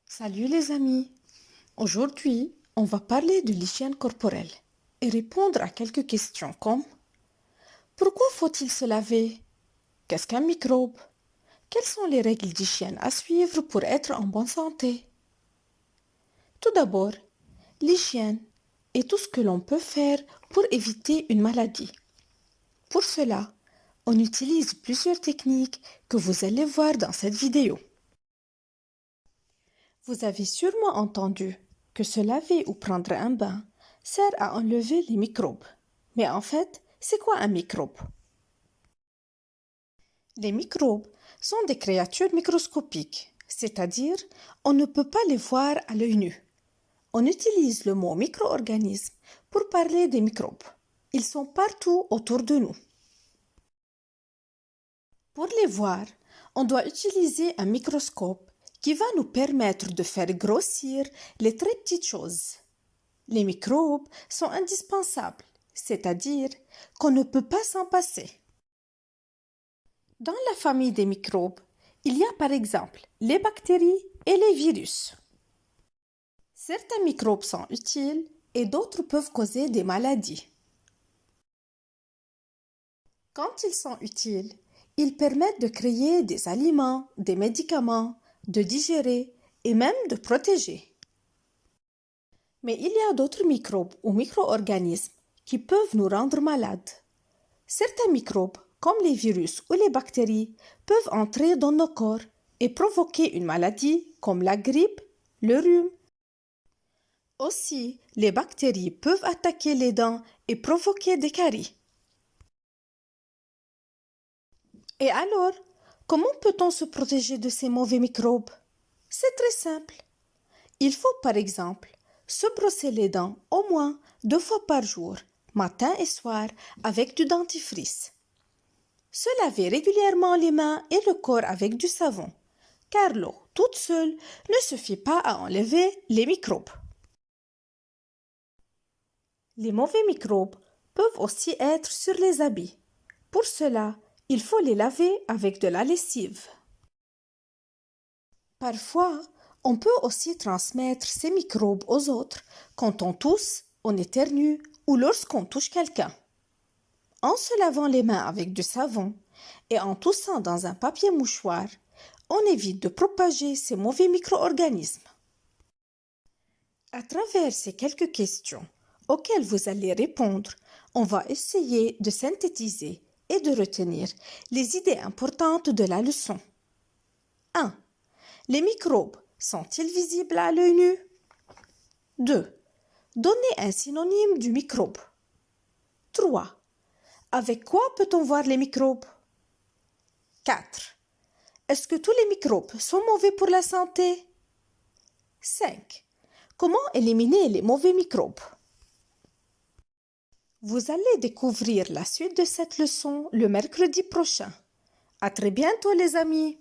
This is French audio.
Salut les amis. Aujourd'hui, on va parler de l'hygiène corporelle et répondre à quelques questions comme: pourquoi faut-il se laver? Qu'est-ce qu'un microbe? Quelles sont les règles d'hygiène à suivre pour être en bonne santé? Tout d'abord, l'hygiène est tout ce que l'on peut faire pour éviter une maladie. Pour cela, on utilise plusieurs techniques que vous allez voir dans cette vidéo. Vous avez sûrement entendu que se laver ou prendre un bain sert à enlever les microbes. Mais en fait, c'est quoi un microbe? Les microbes sont des créatures microscopiques, c'est-à-dire on ne peut pas les voir à l'œil nu. On utilise le mot micro-organisme pour parler des microbes. Ils sont partout autour de nous. Pour les voir, on doit utiliser un microscope qui va nous permettre de faire grossir les très petites choses. Les microbes sont indispensables, c'est-à-dire qu'on ne peut pas s'en passer. Dans la famille des microbes, il y a par exemple les bactéries et les virus. Certains microbes sont utiles et d'autres peuvent causer des maladies. Quand ils sont utiles, ils permettent de créer des aliments, des médicaments, de digérer et même de protéger. Mais il y a d'autres microbes ou micro-organismes qui peuvent nous rendre malades. Certains microbes, comme les virus ou les bactéries, peuvent entrer dans nos corps et provoquer une maladie comme la grippe, le rhume. Aussi, les bactéries peuvent attaquer les dents et provoquer des caries. Et alors, comment peut-on se protéger de ces mauvais microbes? C'est très simple. Il faut par exemple se brosser les dents au moins 2 fois par jour, matin et soir, avec du dentifrice. Se laver régulièrement les mains et le corps avec du savon, car l'eau toute seule ne suffit pas à enlever les microbes. Les mauvais microbes peuvent aussi être sur les habits. Pour cela, il faut les laver avec de la lessive. Parfois, on peut aussi transmettre ces microbes aux autres quand on tousse, on éternue ou lorsqu'on touche quelqu'un. En se lavant les mains avec du savon et en toussant dans un papier mouchoir, on évite de propager ces mauvais micro-organismes. À travers ces quelques questions auxquelles vous allez répondre, on va essayer de synthétiser et de retenir les idées importantes de la leçon. 1. Les microbes sont-ils visibles à l'œil nu? 2. Donnez un synonyme du microbe. 3. Avec quoi peut-on voir les microbes? 4. Est-ce que tous les microbes sont mauvais pour la santé? 5. Comment éliminer les mauvais microbes? Vous allez découvrir la suite de cette leçon le mercredi prochain. À très bientôt les amis!